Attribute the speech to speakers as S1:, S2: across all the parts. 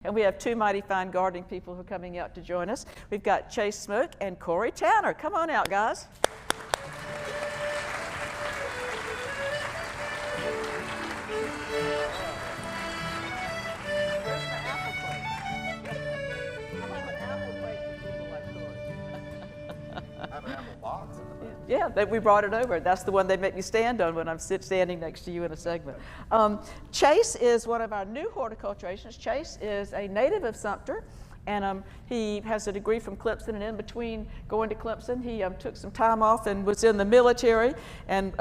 S1: And we have two mighty fine gardening people who are coming out to join us. We've got Chase Smoak and Cory Tanner. Come on out, guys. Yeah, we brought it over. That's the one they make me stand on when I'm standing next to you in a segment. Chase is one of our new horticulturalists. Chase is a native of Sumter, and he has a degree from Clemson, and in between going to Clemson, he took some time off and was in the military, and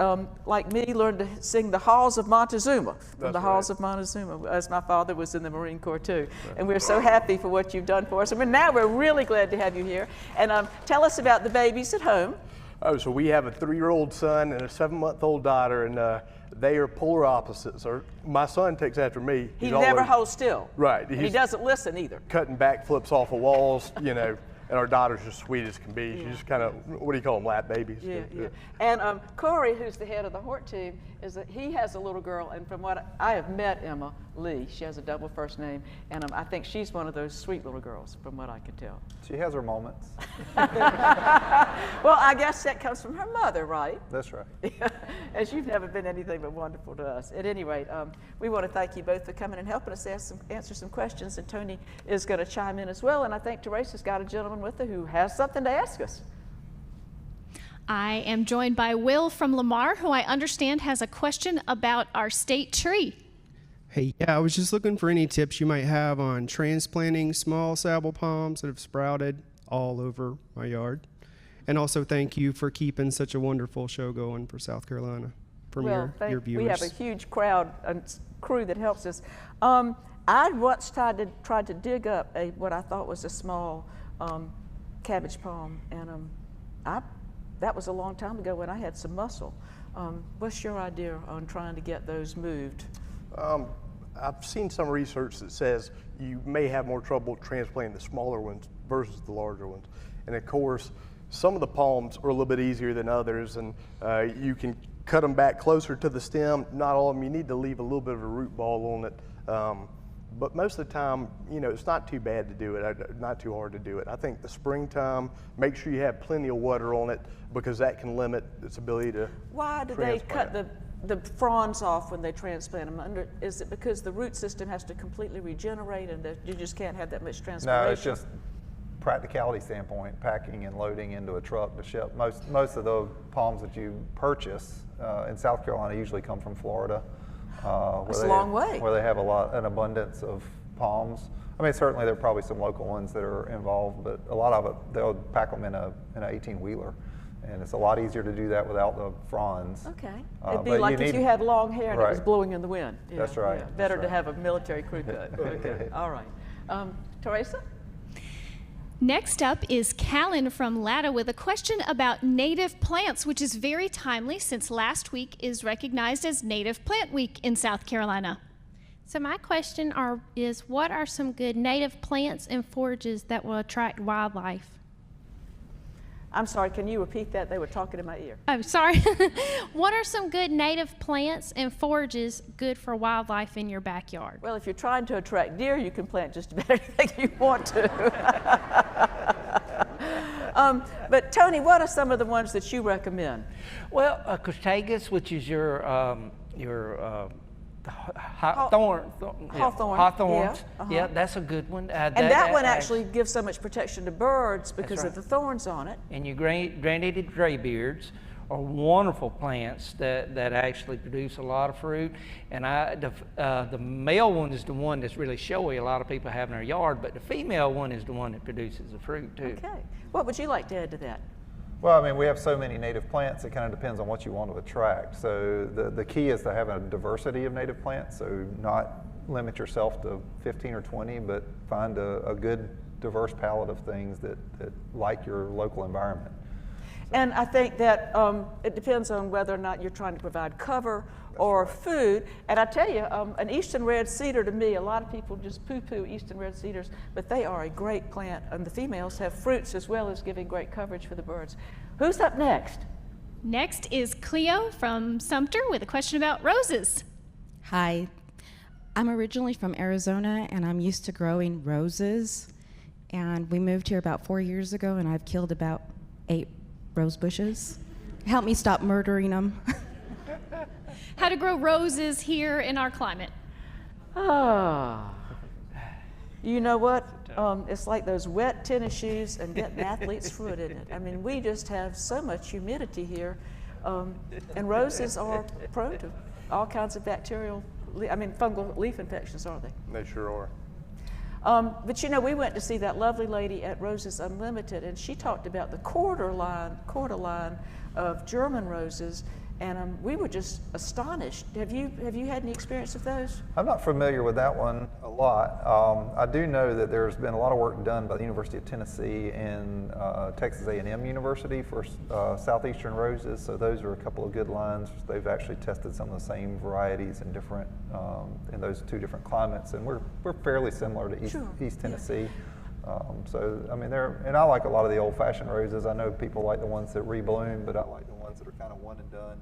S1: like me, learned to sing the Halls of Montezuma, from the Halls of Montezuma, as my father was in the Marine Corps too. Right. And we're so happy for what you've done for us. And now we're really glad to have you here. And tell us about the babies at home.
S2: Oh, so we have a 3-year-old son and a 7-month-old daughter, and they are polar opposites. My son takes after me.
S1: He never holds still.
S2: Right.
S1: He doesn't listen either.
S2: Cutting backflips off of walls, you know, and our daughter's as sweet as can be.
S1: Yeah.
S2: She's just kind of, what do you call them, lap babies?
S1: Yeah, yeah. And Cory, who's the head of the hort team, is that he has a little girl, and from what I have met Emma Lee, she has a double first name, and I think she's one of those sweet little girls, from what I can tell.
S3: She has her moments.
S1: Well, I guess that comes from her mother, right?
S3: That's right.
S1: As you've never been anything but wonderful to us. At any rate, we want to thank you both for coming and helping us answer some questions, and Tony is going to chime in as well, and I think Teresa's got a gentleman with her who has something to ask us.
S4: I am joined by Will from Lamar, who I understand has a question about our state tree.
S5: Hey, yeah, I was just looking for any tips you might have on transplanting small sabal palms that have sprouted all over my yard. And also thank you for keeping such a wonderful show going for South Carolina from your viewers.
S1: We have a huge crowd and crew that helps us. I once tried to dig up what I thought was a small cabbage palm, and that was a long time ago when I had some muscle. What's your idea on trying to get those moved?
S2: I've seen some research that says you may have more trouble transplanting the smaller ones versus the larger ones. And of course, some of the palms are a little bit easier than others, and you can cut them back closer to the stem. Not all of them. You need to leave a little bit of a root ball on it. But most of the time, you know, it's not too bad to do it, not too hard to do it. I think the springtime, make sure you have plenty of water on it, because that can limit its ability to
S1: Why do they cut the fronds off when they transplant them? Is it because the root system has to completely regenerate and that you just can't have that much transpiration?
S3: No, it's just practicality standpoint, packing and loading into a truck to ship. Most of the palms that you purchase in South Carolina usually come from Florida.
S1: It's a long way.
S3: Where they have an abundance of palms. I mean, certainly there are probably some local ones that are involved, but a lot of it, they'll pack them in an 18-wheeler. And it's a lot easier to do that without the fronds.
S1: Okay. It'd be like if you had long hair and it was blowing in the wind. Yeah,
S3: that's right.
S1: Yeah. Better to have a military crew cut. Okay. All right. Teresa?
S4: Next up is Callan from Latta with a question about native plants, which is very timely since last week is recognized as Native Plant Week in South Carolina.
S6: So my question is, what are some good native plants and forages that will attract wildlife?
S1: I'm sorry, can you repeat that? They were talking in my ear.
S6: Oh, sorry. What are some good native plants and forages good for wildlife in your backyard?
S1: Well, if you're trying to attract deer, you can plant just about anything you want to. But Tony, what are some of the ones that you recommend?
S7: Well, Crataegus, which is your
S1: Hawthorns.
S7: Yeah, that's a good one.
S1: And that one actually gives so much protection to birds because of the thorns on it.
S7: And your granated graybeards are wonderful plants that actually produce a lot of fruit. And the male one is the one that's really showy. A lot of people have in their yard, but the female one is the one that produces the fruit too.
S1: Okay. What would you like to add to that?
S3: Well, I mean, we have so many native plants, it kind of depends on what you want to attract. So the key is to have a diversity of native plants, so not limit yourself to 15 or 20, but find a good diverse palette of things that like your local environment.
S1: And I think that it depends on whether or not you're trying to provide cover or food. And I tell you, an eastern red cedar, to me, a lot of people just poo-poo eastern red cedars, but they are a great plant, and the females have fruits as well as giving great coverage for the birds. Who's up next?
S4: Next is Cleo from Sumter with a question about roses.
S8: Hi. I'm originally from Arizona, and I'm used to growing roses. And we moved here about 4 years ago, and I've killed about 8 rose bushes. Help me stop murdering them.
S4: How to grow roses here in our climate.
S1: Ah, you know what? It's like those wet tennis shoes and getting athlete's foot in it. I mean, we just have so much humidity here, and roses are prone to all kinds of fungal leaf infections, aren't they?
S2: They sure are.
S1: But you know, we went to see that lovely lady at Roses Unlimited, and she talked about the quarter line of German roses, and we were just astonished. Have you had any experience with those?
S3: I'm not familiar with that one a lot. I do know that there's been a lot of work done by the University of Tennessee and Texas A&M University for southeastern roses. So those are a couple of good lines. They've actually tested some of the same varieties in different in those 2 different climates, and we're fairly similar to East Tennessee. So I mean, and I like a lot of the old-fashioned roses. I know people like the ones that rebloom, but I like the ones that are kind of one and done.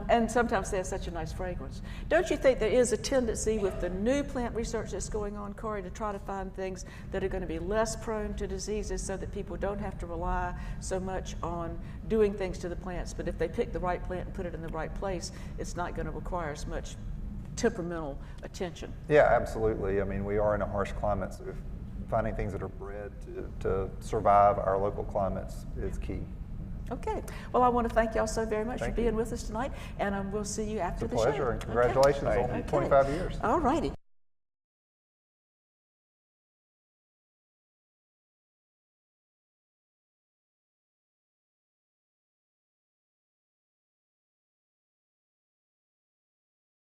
S1: And sometimes they have such a nice fragrance. Don't you think there is a tendency with the new plant research that's going on, Cory, to try to find things that are going to be less prone to diseases so that people don't have to rely so much on doing things to the plants, but if they pick the right plant and put it in the right place, it's not going to require as much temperamental attention?
S3: Yeah, absolutely. I mean, we are in a harsh climate, so finding things that are bred to survive our local climates is key.
S1: Okay. Well, I want to thank y'all so very much for being with us tonight, and we'll see you after the show.
S3: It's a pleasure, and congratulations on 25 years.
S1: All righty.